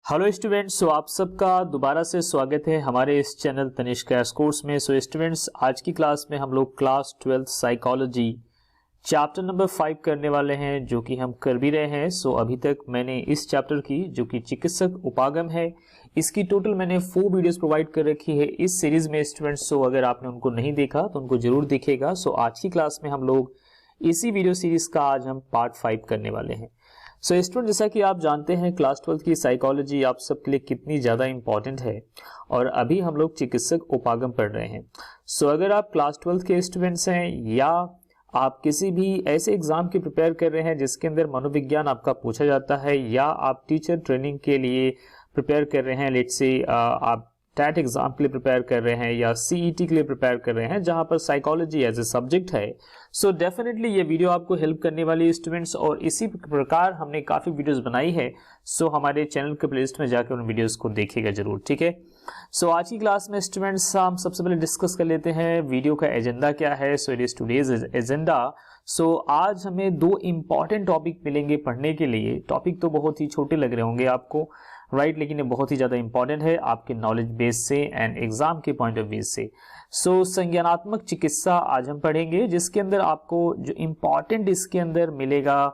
Hello students, आप सबका दोबारा से स्वागत है हमारे इस चैनल तनिष्क क्रैश कोर्स में। स्टूडेंट्स, आज की क्लास में हम लोग class 12th psychology chapter number 5 करने वाले हैं, जो कि हम कर भी रहे हैं। अभी तक मैंने इस चैप्टर की, जो कि चिकित्सक उपागम है, इसकी टोटल मैंने 4 वीडियोस प्रोवाइड कर रखी है इस सीरीज में स्टूडेंट्स। अगर आपने उनको नहीं देखा तो उनको जरूर दिखेगा। आज की क्लास में हम लोग इसी वीडियो सीरीज का आज हम पार्ट 5 करने वाले हैं। स्टूडेंट, जैसा कि आप जानते हैं क्लास 12th की साइकोलॉजी आप सबके लिए कितनी ज़्यादा इंपॉर्टेंट है, और अभी हम लोग चिकित्सक उपागम पढ़ रहे हैं। अगर आप क्लास 12th के स्टूडेंट्स हैं या आप किसी भी ऐसे एग्जाम की प्रिपेयर कर रहे हैं जिसके अंदर मनोविज्ञान आपका पूछा जाता है, या आप टीचर ट्रेनिंग के लिए प्रिपेयर कर रहे हैं, लेट्स से आप टैट एग्जाम के लिए प्रिपेयर कर रहे हैं या सीईटी के लिए प्रिपेयर कर रहे हैं जहां पर साइकोलॉजी एज ए सब्जेक्ट है, डेफिनेटली ये वीडियो आपको हेल्प करने वाली स्टूडेंट्स। और इसी प्रकार हमने काफी वीडियोस बनाई है, हमारे चैनल के प्लेलिस्ट में जाकर उन वीडियोस को देखिएगा जरूर, ठीक है। आज की क्लास में स्टूडेंट्स हम सबसे पहले डिस्कस कर लेते हैं वीडियो का एजेंडा क्या है। It is today's agenda. आज हमें 2 इंपॉर्टेंट टॉपिक मिलेंगे पढ़ने के लिए। टॉपिक तो बहुत ही छोटे लग रहे होंगे आपको, राइट, लेकिन ये बहुत ही ज्यादा इंपॉर्टेंट है आपके नॉलेज बेस से एंड एग्जाम के पॉइंट ऑफ व्यू से। संज्ञानात्मक चिकित्सा आज हम पढ़ेंगे, जिसके अंदर आपको जो इंपॉर्टेंट इसके अंदर मिलेगा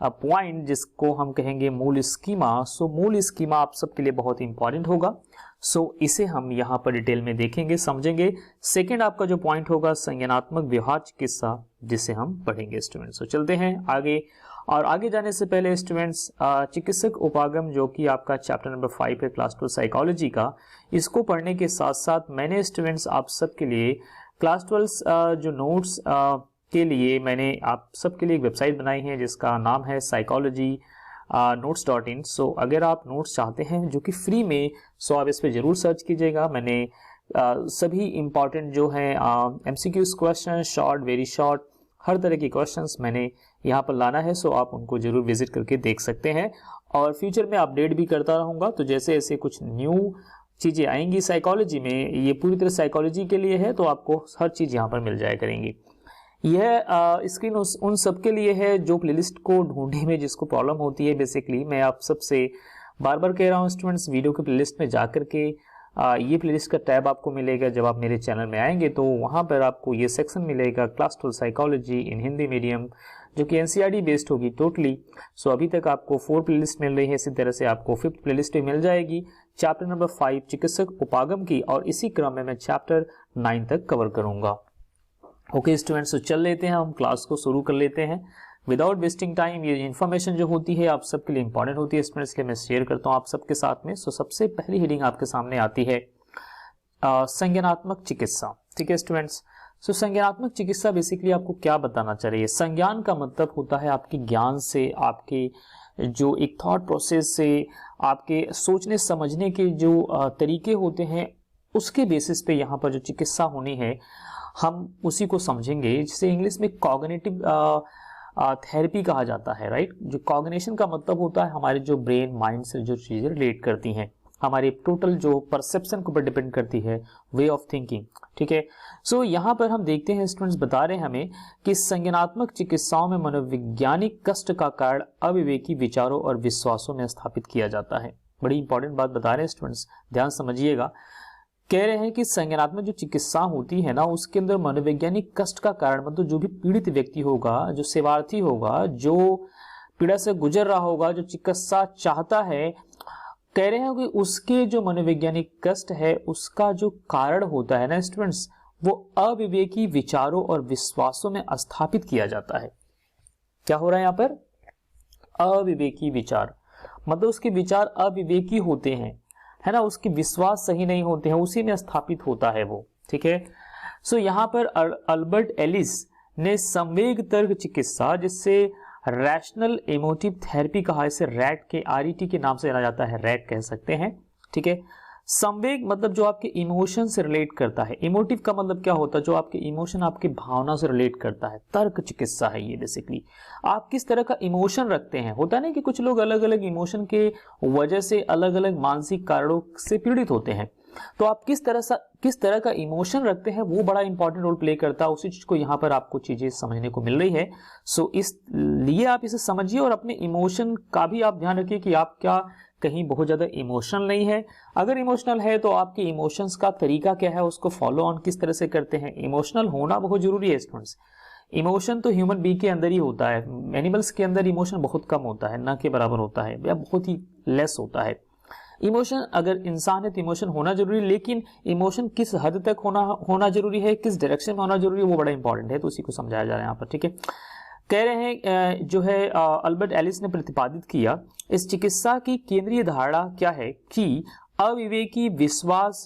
पॉइंट, जिसको हम कहेंगे मूल स्कीमा। मूल स्कीमा आप सबके लिए बहुत इंपॉर्टेंट होगा। इसे हम यहाँ पर डिटेल में देखेंगे, समझेंगे। सेकेंड आपका जो पॉइंट होगा संज्ञानात्मक व्यवहार चिकित्सा, जिसे हम पढ़ेंगे स्टूडेंट्स। चलते हैं आगे। और आगे जाने से पहले स्टूडेंट्स, चिकित्सक उपागम जो कि आपका चैप्टर नंबर 5 है क्लास 12 साइकोलॉजी का, इसको पढ़ने के साथ साथ मैंने स्टूडेंट्स आप सबके लिए क्लास 12 जो नोट्स के लिए मैंने आप सबके लिए एक वेबसाइट बनाई है जिसका नाम है साइकोलॉजी notes.in। अगर आप नोट्स चाहते हैं जो कि फ्री में, आप इस पर जरूर सर्च कीजिएगा। मैंने सभी इंपॉर्टेंट जो है MCQs question, short, very short, हर तरह के क्वेश्चंस मैंने यहाँ पर लाना है। आप उनको जरूर विजिट करके देख सकते हैं, और फ्यूचर में अपडेट भी करता रहूंगा। तो जैसे ऐसे कुछ न्यू चीजें आएंगी साइकोलॉजी में, ये पूरी तरह साइकोलॉजी के लिए है, तो आपको हर चीज यहाँ पर मिल जाया करेंगी। यह स्क्रीन उन सबके लिए है जो प्लेलिस्ट को ढूंढने में जिसको प्रॉब्लम होती है। बेसिकली मैं आप सबसे बार बार कह रहा हूँ स्टूडेंट्स, वीडियो के प्लेलिस्ट में जाकर के ये प्लेलिस्ट का टैब आपको मिलेगा। जब आप मेरे चैनल में आएंगे तो वहां पर आपको ये सेक्शन मिलेगा class 12 psychology in Hindi medium, जो कि एनसीईआरटी बेस्ड होगी टोटली। अभी तक आपको 4 प्लेलिस्ट मिल रही है, इसी तरह से आपको 5th प्लेलिस्ट भी मिल जाएगी चैप्टर नंबर 5 चिकित्सक उपागम की, और इसी क्रम में मैं चैप्टर 9 तक कवर करूंगा। ओके स्टूडेंट्स, चल लेते हैं, हम क्लास को शुरू कर लेते हैं विदाउट वेस्टिंग टाइम। ये इन्फॉर्मेशन जो होती है आप सबके लिए इंपॉर्टेंट होती है स्टूडेंट्स, के मैं शेयर करता हूँ आप सबके साथ में। सबसे पहली हेडिंग आपके सामने आती है संज्ञानात्मक चिकित्सा, ठीक है स्टूडेंट्स। संज्ञानात्मक चिकित्सा बेसिकली आपको क्या बताना चाहिए। संज्ञान का मतलब होता है आपके ज्ञान से, आपके जो एक थॉट प्रोसेस से, आपके सोचने समझने के जो तरीके होते हैं, उसके बेसिस पे यहाँ पर जो चिकित्सा होनी है हम उसी को समझेंगे, जिसे इंग्लिश में कॉग्निटिव थेरेपी कहा जाता है, राइट। जो कॉग्निशन का मतलब होता है हमारे जो ब्रेन माइंड से जो चीजें रिलेट करती हैं, हमारे टोटल जो परसेप्शन के ऊपर डिपेंड करती है, वे ऑफ थिंकिंग, ठीक है। यहाँ पर हम देखते हैं स्टूडेंट्स बता रहे हैं हमें कि संज्ञानात्मक चिकित्साओं में मनोवैज्ञानिक कष्ट का कारण अविवेकी विचारों और विश्वासों में स्थापित किया जाता है। बड़ी इंपॉर्टेंट बात बता रहे हैं स्टूडेंट्स, ध्यान समझिएगा। कह रहे हैं कि संज्ञानात्मक जो चिकित्सा होती है ना, उसके अंदर मनोवैज्ञानिक कष्ट का कारण, मतलब जो भी पीड़ित व्यक्ति होगा, जो सेवार्थी होगा, जो पीड़ा से गुजर रहा होगा, जो चिकित्सा चाहता है, कह रहे हैं कि उसके जो मनोवैज्ञानिक कष्ट है उसका जो कारण होता है ना स्टूडेंट्स, वो अविवेकी विचारों और विश्वासों में स्थापित किया जाता है। क्या हो रहा है यहाँ पर? अविवेकी विचार, मतलब उसके विचार अविवेकी होते हैं, है ना, उसके विश्वास सही नहीं होते हैं, उसी में स्थापित होता है वो, ठीक है। यहाँ पर अल्बर्ट एलिस ने संवेग तर्क चिकित्सा, जिससे रैशनल इमोटिव थेरेपी कहा, इसे रैट के RET के नाम से जाना जाता है, रैट कह सकते हैं, ठीक है। संवेग मतलब जो आपके इमोशन से रिलेट करता है। इमोटिव का मतलब क्या होता है? जो आपके इमोशन, आपकी भावना से रिलेट करता है। तर्क चिकित्सा है ये बेसिकली। आप किस तरह का इमोशन रखते हैं, होता नहीं कि कुछ लोग अलग अलग इमोशन के वजह से अलग अलग मानसिक कारणों से पीड़ित होते हैं, तो आप किस तरह का इमोशन रखते हैं वो बड़ा इंपॉर्टेंट रोल प्ले करता है। उसी चीज को यहाँ पर आपको चीजें समझने को मिल रही है। इसलिए आप इसे समझिए और अपने इमोशन का भी आप ध्यान रखिए कि आप क्या कहीं बहुत ज़्यादा इमोशनल नहीं है। अगर इमोशनल है तो आपके इमोशंस का तरीका क्या है, उसको फॉलो ऑन किस तरह से करते हैं। इमोशनल होना बहुत जरूरी है स्टूडेंट्स। इमोशन तो ह्यूमन बीइंग के अंदर ही होता है, एनिमल्स के अंदर इमोशन बहुत कम होता है, ना के बराबर होता है या बहुत ही लेस होता है। इमोशन अगर इंसान है तो इमोशन होना जरूरी है, लेकिन इमोशन किस हद तक होना जरूरी है, किस डायरेक्शन में होना जरूरी है, वो बड़ा इंपॉर्टेंट है। तो उसी को समझाया जा रहा है यहाँ पर, ठीक है। कह रहे हैं जो है अल्बर्ट एलिस ने प्रतिपादित किया, इस चिकित्सा की केंद्रीय धारणा क्या है कि अविवेकी विश्वास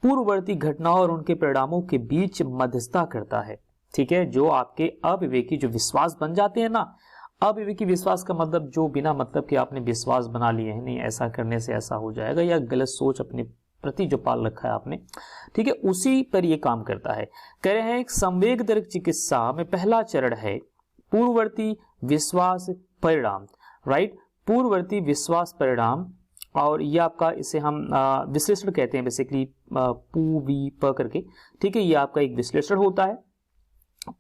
पूर्ववर्ती घटनाओं और उनके परिणामों के बीच मध्यस्थता करता है, ठीक है। जो आपके अविवेकी जो विश्वास बन जाते हैं ना, अविवेकी विश्वास का मतलब जो बिना मतलब कि आपने विश्वास बना लिए हैं, नहीं ऐसा करने से ऐसा हो जाएगा, या गलत सोच अपने प्रति जो पाल रखा है आपने, ठीक है, उसी पर ये काम करता है। कह रहे हैं एक संवेगजनक चिकित्सा में पहला चरण है पूर्ववर्ती विश्वास परिणाम, राइट, पूर्ववर्ती विश्वास परिणाम। और ये आपका, इसे हम विश्लेषण कहते हैं बेसिकली, पू करके, ठीक है। ये आपका एक विश्लेषण होता है।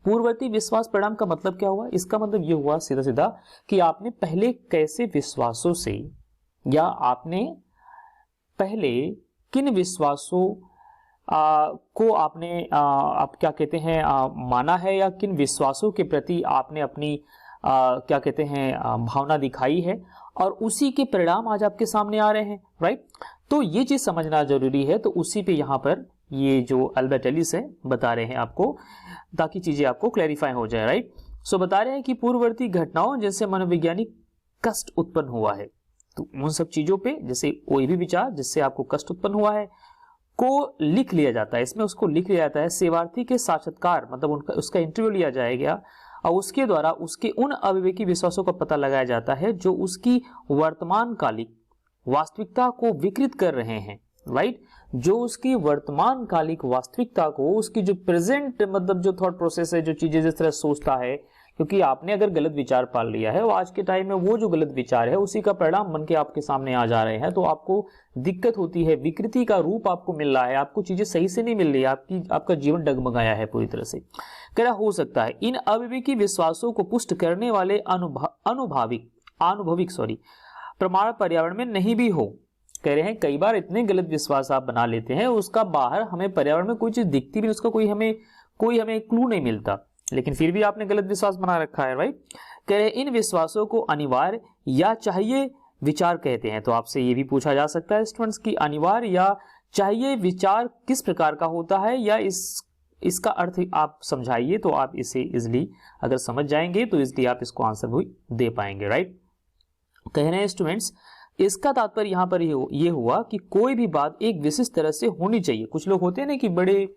पूर्ववर्ती विश्वास परिणाम का मतलब क्या हुआ, इसका मतलब ये हुआ सीधा सीधा कि आपने पहले कैसे विश्वासों से, या आपने पहले किन विश्वासों को आपने आप क्या कहते हैं माना है, या किन विश्वासों के प्रति आपने अपनी क्या कहते हैं भावना दिखाई है, और उसी के परिणाम आज आपके सामने आ रहे हैं, राइट। तो ये चीज समझना जरूरी है। तो उसी पे यहाँ पर ये जो अल्बर्ट एलिस है बता रहे हैं आपको, ताकि चीजें आपको क्लैरिफाई हो जाए, राइट। सो बता रहे हैं कि पूर्ववर्ती घटनाओं जैसे मनोवैज्ञानिक कष्ट उत्पन्न हुआ है, तो उन सब चीजों पे, जैसे कोई भी विचार जिससे आपको कष्ट उत्पन्न हुआ है को लिख लिया जाता है, इसमें उसको लिख लिया जाता है। सेवार्थी के साक्षात्कार मतलब उसका इंटरव्यू लिया जाएगा, और उसके द्वारा उसके उन अविवेकी विश्वासों का पता लगाया जाता है जो उसकी वर्तमान कालिक वास्तविकता को विकृत कर रहे हैं, राइट। जो उसकी वर्तमान कालिक वास्तविकता को, उसकी जो प्रेजेंट मतलब जो थॉट प्रोसेस है, जो चीजें जिस तरह सोचता है, क्योंकि आपने अगर गलत विचार पाल लिया है, वो आज के टाइम में वो जो गलत विचार है उसी का परिणाम बन के आपके सामने आ जा रहे हैं, तो आपको दिक्कत होती है, विकृति का रूप आपको मिल रहा है, आपको चीजें सही से नहीं मिल रही है, आपका जीवन डगमगाया है पूरी तरह से। कह रहा हो सकता है इन अविवेकी विश्वासों को पुष्ट करने वाले अनुभविक प्रमाण पर्यावरण में नहीं भी हो। कह रहे हैं कई बार इतने गलत विश्वास आप बना लेते हैं, उसका बाहर हमें पर्यावरण में कोई चीज दिखती भी, उसका कोई हमें क्लू नहीं मिलता, लेकिन फिर भी आपने गलत विश्वास बना रखा है, राइट। कह रहे हैं इन विश्वासों को अनिवार्य या चाहिए विचार कहते हैं। तो आपसे ये भी पूछा जा सकता है स्टूडेंट्स की अनिवार्य या चाहिए विचार किस प्रकार का होता है, या इसका अर्थ आप समझाइए, तो आप इसे इजिली अगर समझ जाएंगे तो इजिली आप इसको आंसर भी दे पाएंगे, राइट। कह रहे हैं स्टूडेंट्स इसका तात्पर्य यहाँ पर ये हुआ कि कोई भी बात एक विशिष्ट तरह से होनी चाहिए। कुछ लोग होते हैं ना कि बड़े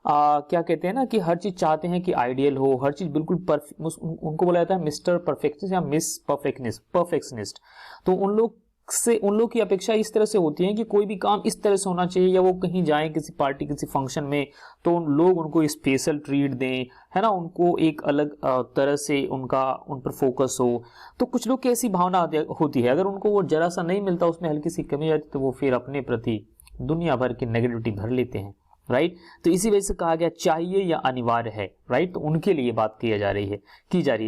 क्या कहते हैं ना कि हर चीज चाहते हैं कि आइडियल हो, हर चीज बिल्कुल उनको बोला जाता है मिस्टर परफेक्शनिस्ट या मिस परफेक्शनिस्ट। तो उन लोग की अपेक्षा इस तरह से होती है कि कोई भी काम इस तरह से होना चाहिए, या वो कहीं जाएं किसी पार्टी किसी फंक्शन में तो लोग उनको स्पेशल ट्रीट दें, है ना, उनको एक अलग तरह से उन पर फोकस हो। तो कुछ लोग की ऐसी भावना होती है, अगर उनको वो जरा सा नहीं मिलता, उसमें हल्की सी कमी आती, तो वो फिर अपने प्रति दुनिया भर की नेगेटिविटी भर लेते हैं, राइट। तो इसी वजह से कहा गया चाहिए या अनिवार्य है, राइट। तो उनके लिए बात की जा रही है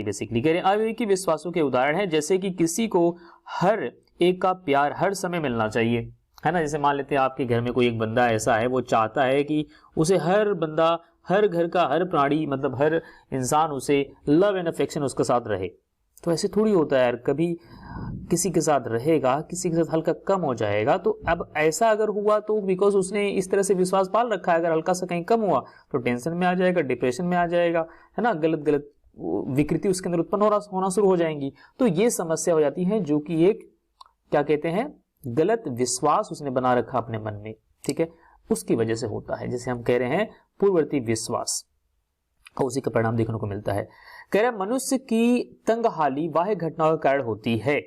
बेसिकली। कह रहे हैं अविवेकी विश्वासों के उदाहरण है जैसे कि किसी को हर एक का प्यार हर समय मिलना चाहिए, है ना। जैसे मान लेते हैं आपके घर में कोई एक बंदा ऐसा है, वो चाहता है कि उसे हर बंदा, हर घर का हर प्राणी, मतलब हर इंसान उसे लव एंड अफेक्शन उसके साथ रहे। तो ऐसे थोड़ी होता है यार, कभी किसी के साथ रहेगा, किसी के साथ हल्का कम हो जाएगा। तो अब ऐसा अगर हुआ तो बिकॉज उसने इस तरह से विश्वास पाल रखा है, अगर हल्का सा कहीं कम हुआ तो टेंशन में आ जाएगा, डिप्रेशन में आ जाएगा, है ना, गलत विकृति उसके अंदर उत्पन्न होना शुरू हो जाएंगी। तो ये समस्या हो जाती है, जो कि एक क्या कहते हैं गलत विश्वास उसने बना रखा अपने मन में, ठीक है, उसकी वजह से होता है, जिसे हम कह रहे हैं पूर्ववर्ती विश्वास, और उसी का परिणाम देखने को मिलता है। कह रहे मनुष्य की तंगहाली बाह्य घटनाओं के कारण होती है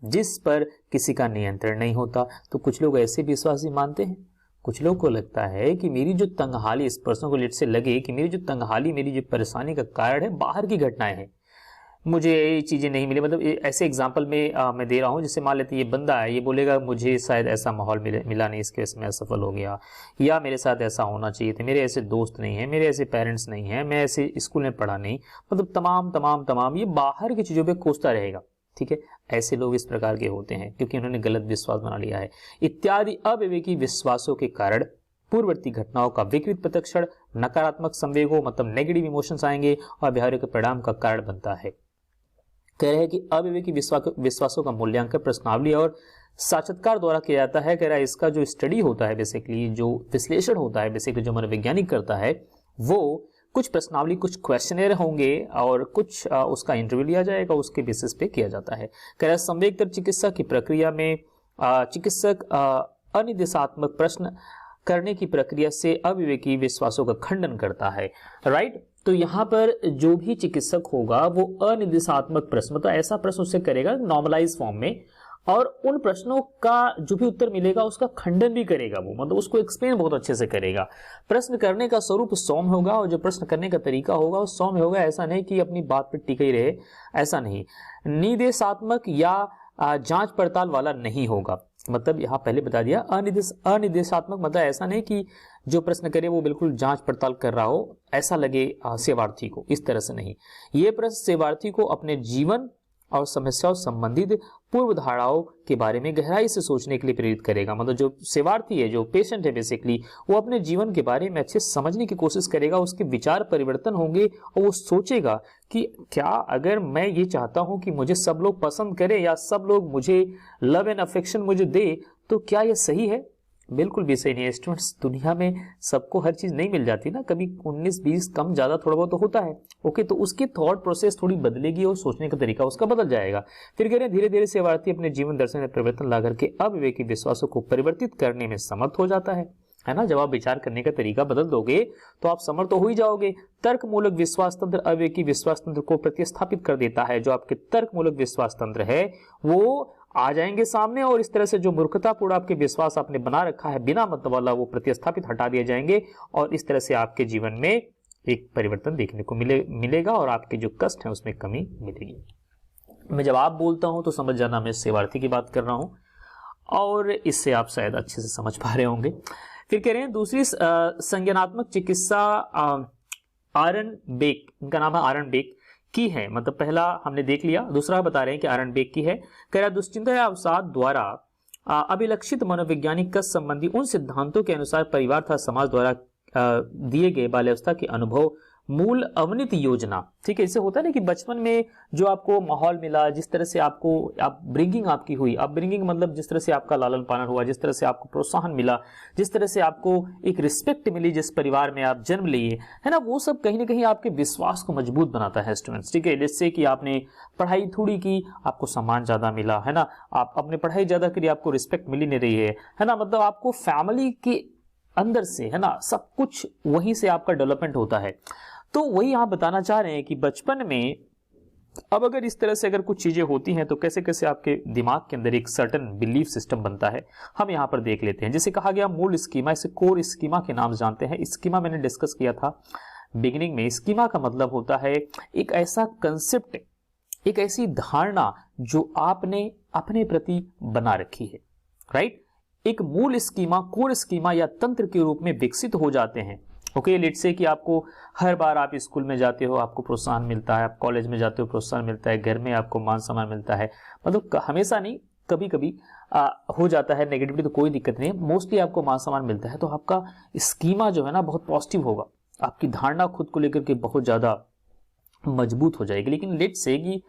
जिस पर किसी का नियंत्रण नहीं होता। तो कुछ लोग ऐसे विश्वासी मानते हैं, कुछ लोग को लगता है कि मेरी जो तंगहाली, इस पर्सन को लेट से लगे कि मेरी जो तंगहाली, मेरी जो परेशानी का कारण है बाहर की घटनाएं हैं, मुझे ये चीजें नहीं मिली। मतलब ऐसे एग्जांपल में मैं दे रहा हूँ, जैसे मान लेते ये बंदा है, ये बोलेगा मुझे शायद ऐसा माहौल मिला नहीं, इसके वजह से मैं असफल हो गया, या मेरे साथ ऐसा होना चाहिए था, मेरे ऐसे दोस्त नहीं है, मेरे ऐसे पेरेंट्स नहीं है, मैं ऐसे स्कूल में पढ़ा नहीं, मतलब तमाम ये बाहर की चीजों पे कोसता रहेगा, ठीक है, ऐसे लोग इस प्रकार के होते हैं क्योंकि उन्होंने गलत विश्वास बना लिया है। इत्यादि अविवेकी विश्वासों के कारण पूर्ववर्ती घटनाओं का विकृत प्रतिक्षण, नकारात्मक संवेगों मतलब नेगेटिव इमोशंस आएंगे और व्यवहारों के परिणाम का कारण बनता है। कह रहे हैं कि अविवेकी विश्वासों का मूल्यांकन प्रश्नावली और साक्षात्कार द्वारा किया जाता है। कह रहा है इसका जो स्टडी होता है, बेसिकली जो विश्लेषण होता है, बेसिकली जो मनोवैज्ञानिक करता है, वो कुछ प्रश्नावली, कुछ क्वेश्चनर होंगे और कुछ उसका इंटरव्यू लिया जाएगा, उसके बेसिस पे किया जाता है। कह रहा है संवेगतर चिकित्सा की प्रक्रिया में चिकित्सक अनिर्देशात्मक प्रश्न करने की प्रक्रिया से अविवेकी विश्वासों का खंडन करता है। राइट, तो यहाँ पर जो भी चिकित्सक होगा वो अनिर्देशात्मक प्रश्न, मतलब ऐसा प्रश्न उससे करेगा नॉर्मलाइज फॉर्म में, और उन प्रश्नों का जो भी उत्तर मिलेगा उसका खंडन भी करेगा, वो मतलब उसको एक्सप्लेन बहुत अच्छे से करेगा। प्रश्न करने का स्वरूप सौम्य होगा और जो प्रश्न करने का तरीका होगा वो सौम्य होगा। ऐसा नहीं कि अपनी बात पर टिके ही रहे, ऐसा नहीं। निर्देशात्मक या जांच पड़ताल वाला नहीं होगा, मतलब यहाँ पहले बता दिया अनिर्देशात्मक मतलब ऐसा नहीं कि जो प्रश्न करे वो बिल्कुल जांच पड़ताल कर रहा हो, ऐसा लगे सेवार्थी को, इस तरह से नहीं। ये प्रश्न सेवार्थी को अपने जीवन और समस्याओं संबंधित पूर्व धारणाओं के बारे में गहराई से सोचने के लिए प्रेरित करेगा। मतलब जो सेवार्थी है, जो पेशेंट है, बेसिकली वो अपने जीवन के बारे में अच्छे से समझने की कोशिश करेगा, उसके विचार परिवर्तन होंगे और वो सोचेगा कि क्या अगर मैं ये चाहता हूं कि मुझे सब लोग पसंद करें या सब लोग मुझे लव एंड अफेक्शन मुझे दे, तो क्या ये सही है? बिल्कुल भी सही नहीं है स्टूडेंट्स। दुनिया में सबको हर चीज नहीं मिल जाती ना, कभी 19-20 कम ज्यादा थोड़ा बहुत तो होता है। ओके, तो उसकी थॉट प्रोसेस थोड़ी बदलेगी और सोचने का तरीका उसका बदल जाएगा। फिर कह रहे हैं धीरे धीरे सेवार्थी अपने जीवन दर्शन में परिवर्तन ला करके अविवेकी विश्वासों को परिवर्तित करने में समर्थ हो जाता है ना। जब आप विचार करने का तरीका बदल दोगे तो आप समर्थ तो हो ही जाओगे। तर्कमूलक विश्वास तंत्र अविवेकी विश्वास तंत्र को प्रतिस्थापित कर देता है। जो आपके तर्कमूलक विश्वास तंत्र है वो आ जाएंगे सामने और इस तरह से जो मूर्खतापूर्ण आपके विश्वास आपने बना रखा है बिना मतलब वाला, वो प्रतिस्थापित हटा दिए जाएंगे और इस तरह से आपके जीवन में एक परिवर्तन देखने को मिलेगा और आपके जो कष्ट है उसमें कमी मिलेगी। मैं जब आप बोलता हूं तो समझ जाना मैं सेवार्थी की बात कर रहा हूं और इससे आप शायद अच्छे से समझ पा रहे होंगे। फिर कह रहे हैं दूसरी संज्ञानात्मक चिकित्सा आरन बेक, इनका नाम है आरन बेक की है। मतलब पहला हमने देख लिया, दूसरा बता रहे हैं कि आरन बेक की है। कह रहा दुश्चिंता या अवसाद द्वारा अभिलक्षित मनोवैज्ञानिक कष्ट संबंधी उन सिद्धांतों के अनुसार परिवार तथा समाज द्वारा दिए गए बाल्यावस्था के अनुभव मूल अवनित योजना। ठीक है, इससे होता है ना कि बचपन में जो आपको माहौल मिला, जिस तरह से आपको अपब्रिंगिंग आपकी हुई, अपब्रिंगिंग मतलब जिस तरह से आपका लालन पालन हुआ, जिस तरह से आपको प्रोत्साहन मिला, जिस तरह से आपको एक रिस्पेक्ट मिली, जिस परिवार में आप जन्म लिए, है ना, वो सब कहीं ना कहीं आपके विश्वास को मजबूत बनाता है स्टूडेंट्स। ठीक है, जिससे कि आपने पढ़ाई थोड़ी की, आपको सम्मान ज्यादा मिला, है ना, आप अपने पढ़ाई ज्यादा करी, आपको रिस्पेक्ट मिली नहीं रही है ना, मतलब आपको फैमिली के अंदर से, है ना, सब कुछ वहीं से आपका डेवलपमेंट होता है। तो वही आप बताना चाह रहे हैं कि बचपन में अब अगर इस तरह से अगर कुछ चीजें होती हैं तो कैसे कैसे आपके दिमाग के अंदर एक सर्टेन बिलीफ सिस्टम बनता है, हम यहाँ पर देख लेते हैं। जैसे कहा गया मूल स्कीमा, इसे कोर स्कीमा के नाम जानते हैं। स्कीमा मैंने डिस्कस किया था बिगिनिंग में। स्कीमा का मतलब होता है एक ऐसा कंसेप्ट, एक ऐसी धारणा जो आपने अपने प्रति बना रखी है। राइट, एक मूल स्कीमा, कोर स्कीमा या तंत्र के रूप में विकसित हो जाते हैं। ओके, लेट्स से कि आपको हर बार आप स्कूल में जाते हो आपको प्रोत्साहन मिलता है, आप कॉलेज में जाते हो प्रोत्साहन मिलता है, घर में आपको मान सम्मान मिलता है, मतलब हमेशा नहीं, कभी कभी हो जाता है नेगेटिविटी, तो कोई दिक्कत नहीं है, मोस्टली आपको मान सम्मान मिलता है। तो आपका स्कीमा जो है ना बहुत पॉजिटिव होगा, आपकी धारणा खुद को लेकर के बहुत ज्यादा मजबूत हो जाएगी। लेकिन लेट्स से कि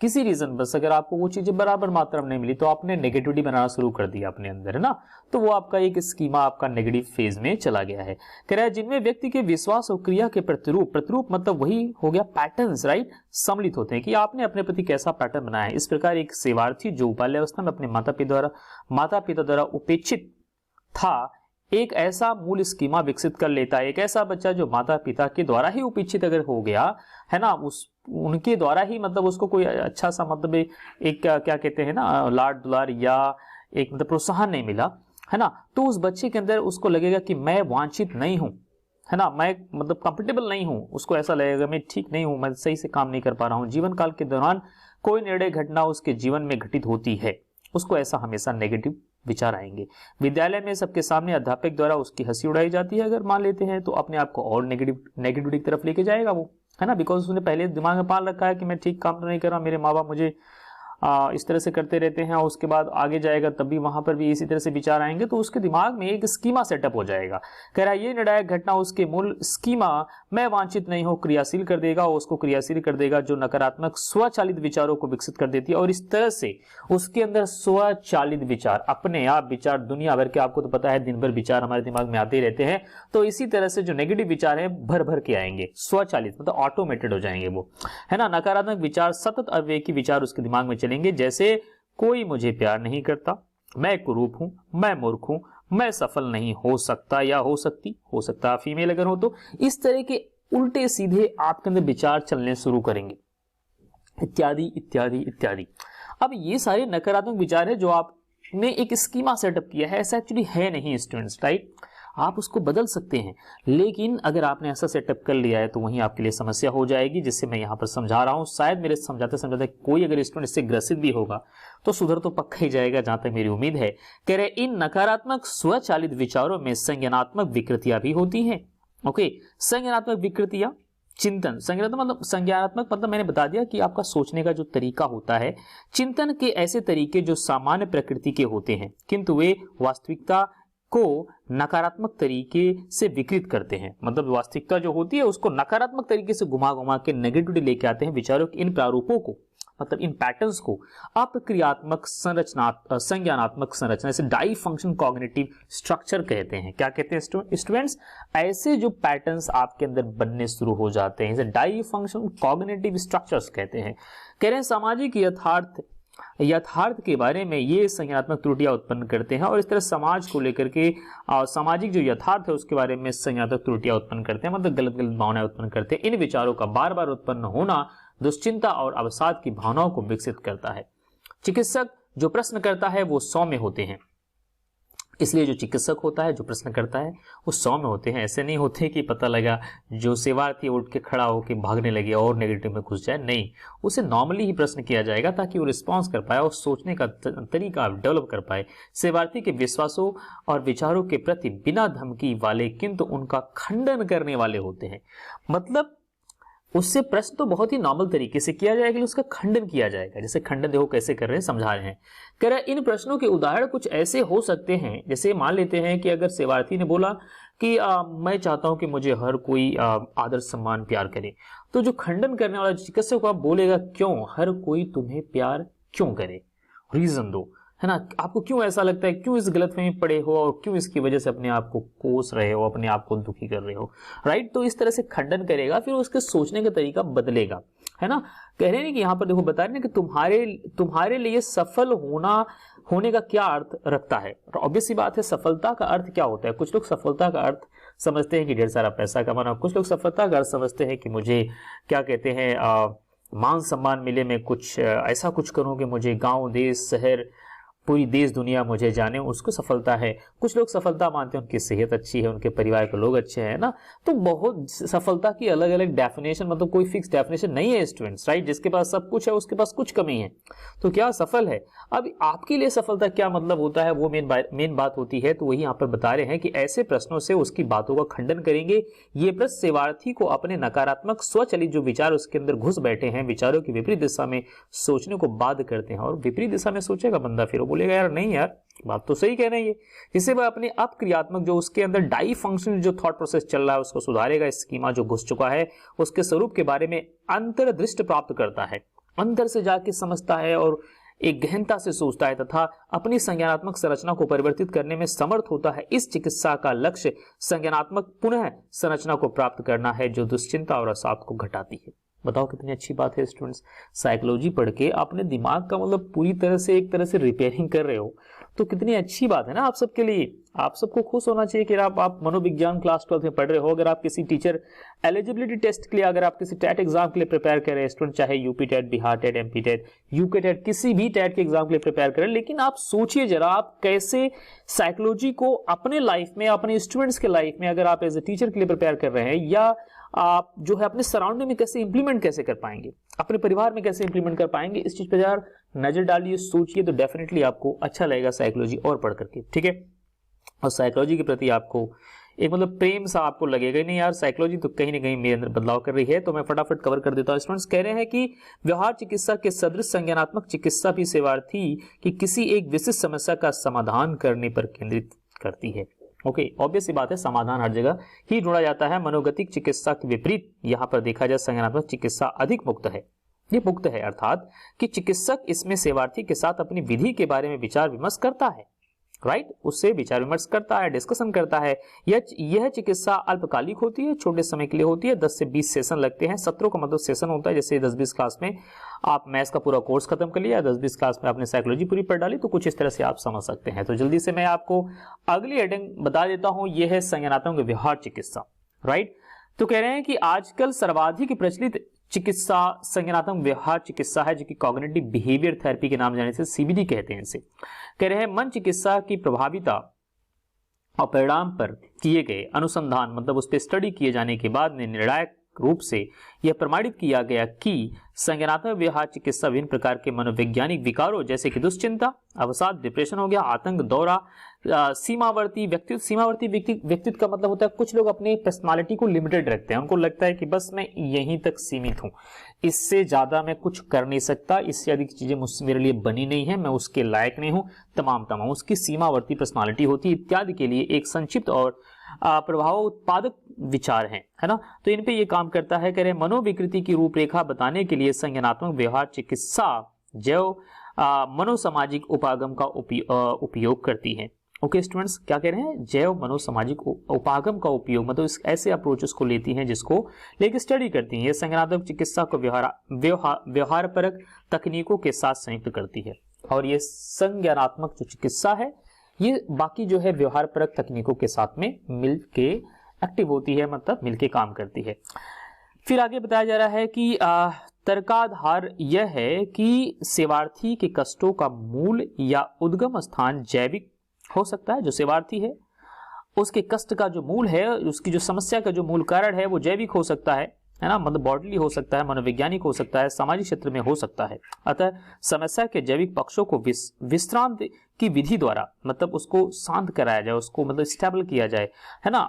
किसी रीजन बस अगर आपको वो चीजें बराबर मात्रा में नहीं मिली तो आपने नेगेटिविटी बनाना शुरू कर दिया अपने अंदर, है ना, तो वो आपका एक स्कीमा आपका नेगेटिव फेज में चला गया है। कह रहा है जिनमें व्यक्ति के विश्वास और क्रिया के प्रतिरूप मतलब वही हो गया पैटर्न्स, राइट, सम्मिलित होते हैं कि आपने अपने प्रति कैसा पैटर्न बनाया है। इस प्रकार एक सेवार्थी जो बाल्यावस्था में अपने माता पिता द्वारा उपेक्षित था, एक ऐसा मूल स्कीमा विकसित कर लेता है। एक ऐसा बच्चा जो माता पिता के द्वारा ही उपेक्षित अगर हो गया है ना, उनके द्वारा ही मतलब उसको कोई अच्छा सा मतलब एक क्या कहते हैं ना लाड दुलार या एक मतलब प्रोत्साहन नहीं मिला, है ना, तो उस बच्चे के अंदर उसको लगेगा कि मैं वांछित नहीं हूं, है ना, मैं मतलब कंफर्टेबल नहीं हूं, उसको ऐसा लगेगा मैं ठीक नहीं हूं, मैं सही से काम नहीं कर पा रहा हूं। जीवन काल के दौरान कोई निर्णय घटना उसके जीवन में घटित होती है, उसको ऐसा हमेशा नेगेटिव विचार आएंगे। विद्यालय में सबके सामने अध्यापक द्वारा उसकी हंसी उड़ाई जाती है अगर मान लेते हैं, तो अपने आप को और नेगेटिविटी की तरफ लेके जाएगा वो, है ना, बिकॉज उसने पहले दिमाग में पाल रखा है कि मैं ठीक काम तो नहीं कर रहा, मेरे माँ बाप मुझे इस तरह से करते रहते हैं और उसके बाद आगे जाएगा तब भी वहां पर भी इसी तरह से विचार आएंगे, तो उसके दिमाग में एक स्कीमा सेटअप हो जाएगा। कह रहा है ये निर्णायक घटना उसके मूल स्कीमा मैं वांछित नहीं हो क्रियाशील कर देगा और उसको क्रियाशील कर देगा, जो नकारात्मक स्वचालित विचारों को विकसित कर देती है। और इस तरह से उसके अंदर स्वचालित विचार, अपने आप विचार, दुनिया भर के, आपको तो पता है दिन भर विचार हमारे दिमाग में आते ही रहते हैं, तो इसी तरह से जो नेगेटिव विचार है भर भर के आएंगे, स्वचालित मतलब ऑटोमेटेड हो जाएंगे वो, है ना। नकारात्मक विचार, सतत अविवेकी विचार उसके दिमाग में चलेंगे, जैसे कोई मुझे प्यार नहीं करता, मैं कुरूप हूं, मैं मूर्ख हूं, मैं सफल नहीं हो सकता या हो सकता फीमेल अगर हो तो। इस तरह के उल्टे सीधे आपके अंदर विचार चलने शुरू करेंगे, इत्यादि इत्यादि इत्यादि। अब ये सारे नकारात्मक विचार है जो आपने एक स्कीमा सेटअप किया है, ऐसा एक्चुअली है नहीं स्टूडेंट्स, राइट। आप उसको बदल सकते हैं, लेकिन अगर आपने ऐसा सेटअप कर लिया है तो वहीं आपके लिए समस्या हो जाएगी, जिससे मैं यहाँ पर समझा रहा हूँ। शायद मेरे समझाते समझाते कोई अगर स्टूडेंट इससे ग्रसित भी होगा तो सुधर तो पक्का ही जाएगा, जहां तक मेरी उम्मीद है। कह रहे इन नकारात्मक स्वचालित विचारों में संज्ञानात्मक विकृतियां भी होती हैं। ओके, संज्ञानात्मक विकृतियां, चिंतन, संज्ञानात्मक मतलब मैंने बता दिया कि आपका सोचने का जो तरीका होता है, चिंतन के ऐसे तरीके जो सामान्य प्रकृति के होते हैं किंतु वे वास्तविकता को नकारात्मक तरीके से विकृत करते हैं। मतलब वास्तविकता जो होती है उसको नकारात्मक तरीके से घुमा घुमा के नेगेटिविटी लेके आते हैं। विचारों के इन प्रारूपों को, मतलब इन पैटर्न्स को अप्रक्रियात्मक संरचना, संज्ञानात्मक संरचना, जैसे डाई फंक्शन कॉग्निटिव स्ट्रक्चर कहते हैं। क्या कहते हैं स्टूडेंट्स? ऐसे जो पैटर्न्स आपके अंदर बनने शुरू हो जाते हैं, जैसे डाई फंक्शन कॉग्निटिव स्ट्रक्चर्स कहते हैं। कह रहे हैं सामाजिक यथार्थ के बारे में ये संज्ञानात्मक त्रुटियां उत्पन्न करते हैं, और इस तरह समाज को लेकर के सामाजिक जो यथार्थ है उसके बारे में संज्ञानात्मक त्रुटियां उत्पन्न करते हैं, मतलब गलत गलत भावनाएं उत्पन्न करते हैं। इन विचारों का बार बार उत्पन्न होना दुश्चिंता और अवसाद की भावनाओं को विकसित करता है। चिकित्सक जो प्रश्न करता है वो सौम्य होते हैं, इसलिए जो चिकित्सक होता है, जो प्रश्न करता है, वो सौम्य होते हैं। ऐसे नहीं होते कि पता लगा जो सेवार्थी उठ के खड़ा होकर भागने लगे और नेगेटिव में घुस जाए, नहीं, उसे नॉर्मली ही प्रश्न किया जाएगा ताकि वो रिस्पॉन्स कर पाए और सोचने का तरीका डेवलप कर पाए। सेवार्थी के विश्वासों और विचारों के प्रति बिना धमकी वाले किंतु उनका खंडन करने वाले होते हैं। मतलब उससे प्रश्न तो बहुत ही नॉर्मल तरीके से किया जाएगा, लेकिन उसका खंडन किया जाएगा। जैसे खंडन देखो कैसे कर रहे हैं, समझा रहे हैं। कह रहे इन प्रश्नों के उदाहरण कुछ ऐसे हो सकते हैं, जैसे मान लेते हैं कि अगर सेवार्थी ने बोला कि मैं चाहता हूं कि मुझे हर कोई आदर सम्मान प्यार करे, तो जो खंडन करने वाला चिकित्सक को बोलेगा क्यों, हर कोई तुम्हें प्यार क्यों करे, रीजन दो, है ना। आपको क्यों ऐसा लगता है, क्यों इस गलतफहमी में पड़े हो और क्यों इसकी वजह से अपने आप को कोस रहे हो, अपने आप को दुखी कर रहे हो, राइट। तो इस तरह से खंडन करेगा, फिर उसके सोचने का तरीका बदलेगा, है ना। कह रहे हैं कि यहाँ पर देखो बता रहे हैं कि तुम्हारे लिए सफल होने का क्या अर्थ रखता है। ऑब्वियस सी बात है, सफलता का अर्थ क्या होता है। कुछ लोग सफलता का अर्थ समझते हैं कि ढेर सारा पैसा कमाना, कुछ लोग सफलता का अर्थ समझते हैं कि मुझे क्या कहते हैं मान सम्मान मिले, मैं कुछ ऐसा कुछ करूं कि मुझे गांव, देश, शहर, पूरी देश दुनिया मुझे जाने, उसको सफलता है। कुछ लोग सफलता मानते हैं उनकी सेहत अच्छी है, उनके परिवार के लोग अच्छे हैं ना। तो बहुत सफलता की अलग अलग डेफिनेशन, मतलब कोई फिक्स डेफिनेशन नहीं है स्टूडेंट्स, राइट। जिसके पास सब कुछ है उसके पास कुछ कमी है, तो क्या सफल है। अब आपके लिए सफलता क्या मतलब होता है, वो मेन बात होती है। तो वही यहाँ पर बता रहे हैं कि ऐसे प्रश्नों से उसकी बातों का खंडन करेंगे। ये प्रश्न सेवार्थी को अपने नकारात्मक स्वचलित जो विचार उसके अंदर घुस बैठे हैं, विचारों की विपरीत दिशा में सोचने को बाध्य करते हैं। और विपरीत दिशा में सोचेगा बंदा, फिर बोलेगा यार नहीं यार बात तो सही कह रहे हैं ये। जिससे वह अपने अपक्रियात्मक जो उसके अंदर डाई फंक्शन जो थॉट प्रोसेस चल रहा है उसको सुधारेगा। स्कीमा जो घुस चुका है उसके स्वरूप के बारे में अंतर्दृष्टि प्राप्त करता है, अंदर से जाके समझता है और एक गहनता से सोचता है तथा अपनी संज्ञानात्मक संरचना को परिवर्तित करने में समर्थ होता है। इस चिकित्सा का लक्ष्य संज्ञानात्मक पुनः संरचना को प्राप्त करना है जो दुश्चिंता और अवसाद को घटाती है। बताओ कितनी अच्छी बात है स्टूडेंट्स। साइकोलॉजी पढ़ के अपने दिमाग का मतलब पूरी तरह से एक तरह से रिपेयरिंग कर रहे हो, तो कितनी अच्छी बात है ना आप सबके लिए। आप सबको खुश होना चाहिए कि आप मनोविज्ञान क्लास 12 में पढ़ रहे हो। अगर आप किसी टीचर एलिजिबिलिटी टेस्ट के लिए, अगर आप किसी टेट एग्जाम के लिए प्रिपेयर कर रहे हैं स्टूडेंट, चाहे UP TET, Bihar TET, MP TET, UK TET, किसी भी टेट के एग्जाम के लिए प्रिपेयर करें, लेकिन आप सोचिए जरा आप कैसे साइकोलॉजी को अपने लाइफ में, अपने स्टूडेंट्स के लाइफ में, अगर आप एज ए टीचर के लिए प्रिपेयर कर रहे हैं, या आप जो है अपने सराउंडिंग में कैसे इंप्लीमेंट कैसे कर पाएंगे, अपने परिवार में कैसे इंप्लीमेंट कर पाएंगे, इस चीज पर यार नजर डालिए, सोचिए, तो डेफिनेटली आपको अच्छा लगेगा साइकोलॉजी और पढ़ करके, ठीक है। और साइकोलॉजी के प्रति आपको एक मतलब प्रेम सा आपको लगेगा नहीं यार साइकोलॉजी तो कहीं ना कहीं मेरे अंदर बदलाव कर रही है, तो मैं फटाफट कवर कर देता हूँ। स्टूडेंट्स कह रहे हैं कि व्यवहार चिकित्सा के सदृश संज्ञानात्मक चिकित्सा भी सेवार्थी की किसी एक विशिष्ट समस्या का समाधान करने पर केंद्रित करती है। ओके, ऑब्वियस सी बात है, समाधान हर जगह ही ढूंढा जाता है। मनोगतिक चिकित्सा के विपरीत यहाँ पर देखा जाए संज्ञानात्मक चिकित्सा अधिक मुक्त है। ये मुक्त है अर्थात कि चिकित्सक इसमें सेवार्थी के साथ अपनी विधि के बारे में विचार विमर्श करता है, राइट, उससे विचार विमर्श करता है, डिस्कशन करता है। यह चिकित्सा अल्पकालिक होती है, छोटे समय के लिए होती है। 10 से 20 सेशन लगते हैं। सत्रों का मतलब सेशन होता है, जैसे 10-20 क्लास में आप मैथ्स का पूरा कोर्स खत्म कर लिया, 10-20 क्लास में आपने साइकोलॉजी पूरी पढ़ डाली, तो कुछ इस तरह से आप समझ सकते हैं। तो जल्दी से मैं आपको अगली हेडिंग बता देता हूं, यह है संज्ञानात्मक व्यवहार चिकित्सा, राइट। तो कह रहे हैं कि आजकल सर्वाधिक प्रचलित चिकित्सा संज्ञानात्मक व्यवहार चिकित्सा है, जो कि कॉग्निटिव बिहेवियर थेरेपी के नाम जाने से सीबीटी कहते हैं इसे। कह रहे हैं मन चिकित्सा की प्रभाविता और परिणाम पर किए गए अनुसंधान, मतलब उस पर स्टडी किए जाने के बाद में निर्णायक रूप से यह प्रमाणित किया गया कि संज्ञानात्मक व्यवहार चिकित्सा विभिन्न प्रकार के मनोवैज्ञानिक विकारों जैसे कि दुश्चिंता, अवसाद, डिप्रेशन हो गया, आतंक, दौरा, सीमावर्ती व्यक्तित्व का मतलब होता है कुछ लोग अपनी पर्सनालिटी को लिमिटेड रखते हैं, उनको लगता है कि बस मैं यहीं तक सीमित हूं, इससे ज्यादा मैं कुछ कर नहीं सकता, इससे अधिक चीजें मुझसे मेरे लिए बनी नहीं है, मैं उसके लायक नहीं हूं, तमाम उसकी सीमावर्ती पर्सनालिटी होती है इत्यादि के लिए एक संक्षिप्त और प्रभाव उत्पादक विचार है ना। तो इन पे ये काम करता है। कह रहे मनोविकृति की रूपरेखा बताने के लिए संज्ञानात्मक व्यवहार चिकित्सा जैव मनोसामाजिक उपागम का उपयोग करती है। ओके स्टूडेंट्स, क्या कह रहे हैं, जैव मनोसामाजिक उपागम का उपयोग, मतलब इस ऐसे अप्रोचेस को लेती हैं जिसको लेके स्टडी करती हैं। ये संज्ञानात्मक चिकित्सा को व्यवहार परक तकनीकों के साथ संयुक्त करती है। और ये संज्ञानात्मक जो चिकित्सा है ये बाकी जो है व्यवहार परक तकनीकों के साथ में मिलके एक्टिव होती है, मतलब मिलके काम करती है। फिर आगे बताया जा रहा है कि तर्काधार यह है कि सेवार्थी के कष्टों का मूल या उद्गम स्थान जैविक हो सकता है। जो सेवार्थी है उसके कष्ट का जो मूल है, उसकी जो समस्या का जो मूल कारण है वो जैविक हो सकता है ना, मतलब बॉडीली हो सकता है, मनोवैज्ञानिक हो सकता है, सामाजिक क्षेत्र में हो सकता है। अतः समस्या के जैविक पक्षों को विश्रांत की विधि द्वारा, मतलब उसको शांत कराया जाए, उसको मतलब स्टेबल किया जाए, है ना,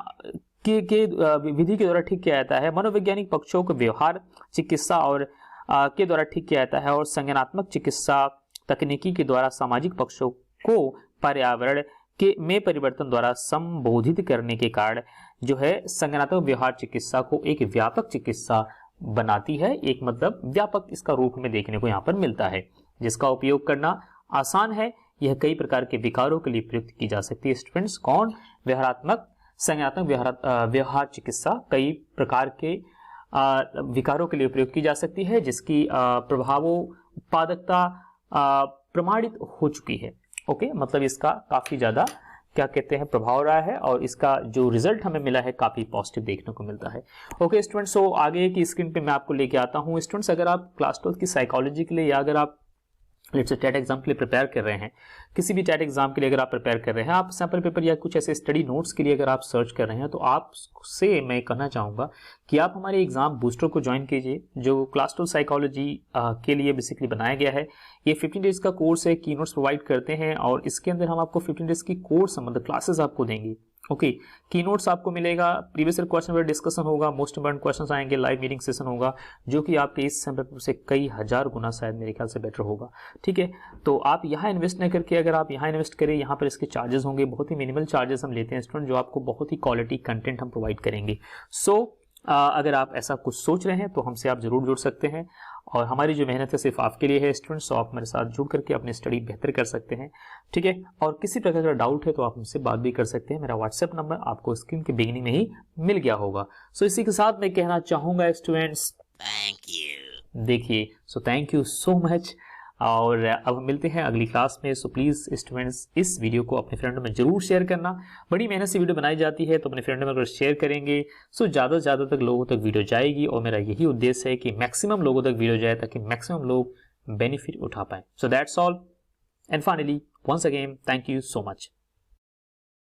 के विधि के द्वारा ठीक किया जाता है। मनोवैज्ञानिक पक्षों को व्यवहार चिकित्सा और के द्वारा ठीक किया जाता है, और संज्ञानात्मक चिकित्सा तकनीकी के द्वारा सामाजिक पक्षों को पर्यावरण के में परिवर्तन द्वारा संबोधित करने के कारण जो है संज्ञानात्मक व्यवहार चिकित्सा को एक व्यापक चिकित्सा बनाती है। एक मतलब व्यापक इसका रूप में देखने को यहाँ पर मिलता है, जिसका उपयोग करना आसान है। यह कई प्रकार के विकारों के लिए प्रयुक्त की जा सकती है। स्टूडेंट्स, कौन, व्यवहारात्मक संज्ञानात्मक व्यवहार चिकित्सा कई प्रकार के विकारों के लिए प्रयोग की जा सकती है, जिसकी प्रभावों उत्पादकता प्रमाणित हो चुकी है। ओके, मतलब इसका काफी ज्यादा क्या कहते हैं प्रभाव रहा है, और इसका जो रिजल्ट हमें मिला है काफी पॉजिटिव देखने को मिलता है। ओके स्टूडेंट्स, सो आगे की स्क्रीन पे मैं आपको लेके आता हूँ। स्टूडेंट्स, अगर आप क्लास 12 की साइकोलॉजी के लिए या अगर आप लेट्स से टेट एग्जाम के लिए प्रिपेयर कर रहे हैं, किसी भी टेट एग्जाम के लिए अगर आप प्रिपेयर कर रहे हैं, आप सैंपल पेपर या कुछ ऐसे स्टडी नोट्स के लिए अगर आप सर्च कर रहे हैं, तो आपसे मैं कहना चाहूँगा कि आप हमारे एग्जाम बूस्टर को ज्वाइन कीजिए, जो क्लास 12 साइकोलॉजी के लिए बेसिकली बनाया गया है। ये 15 डेज का कोर्स है, की नोट्स प्रोवाइड करते हैं, और इसके अंदर हम आपको 15 डेज की कोर्स मतलब क्लासेस आपको देंगे। ओके, की नोट्स आपको मिलेगा, previous year question paper discussion होगा, मोस्ट इंपोर्टेंट क्वेश्चंस आएंगे, लाइव मीटिंग सेशन होगा, जो कि आपके इस सैंपल पेपर से कई हजार गुना शायद मेरे ख्याल से बेटर होगा। ठीक है, तो आप यहाँ इन्वेस्ट नहीं करके अगर आप यहाँ इन्वेस्ट करें, यहाँ पर इसके चार्जेस होंगे, बहुत ही मिनिमल चार्जेस हम लेते हैं स्टूडेंट, जो आपको बहुत ही क्वालिटी कंटेंट हम प्रोवाइड करेंगे। सो अगर आप ऐसा कुछ सोच रहे हैं तो हमसे आप जरूर जुड़ सकते हैं, और हमारी जो मेहनत है सिर्फ आपके लिए है स्टूडेंट्स, तो आप मेरे साथ जुड़ करके अपनी स्टडी बेहतर कर सकते हैं। ठीक है, और किसी प्रकार का डाउट है तो आप हमसे बात भी कर सकते हैं। मेरा व्हाट्सएप नंबर आपको स्क्रीन के बिगिनिंग में ही मिल गया होगा। सो इसी के साथ मैं कहना चाहूंगा स्टूडेंट्स, थैंक यू। देखिए, so thank you so much, और अब मिलते हैं अगली क्लास में। सो प्लीज स्टूडेंट्स, इस वीडियो को अपने फ्रेंडों में जरूर शेयर करना। बड़ी मेहनत से वीडियो बनाई जाती है, तो अपने फ्रेंडों में अगर शेयर करेंगे सो ज़्यादा से ज़्यादा तक लोगों तक वीडियो जाएगी, और मेरा यही उद्देश्य है कि मैक्सिमम लोगों तक वीडियो जाए, ताकि मैक्सिमम लोग बेनिफिट उठा पाए। So that's all, and finally once again thank you so much.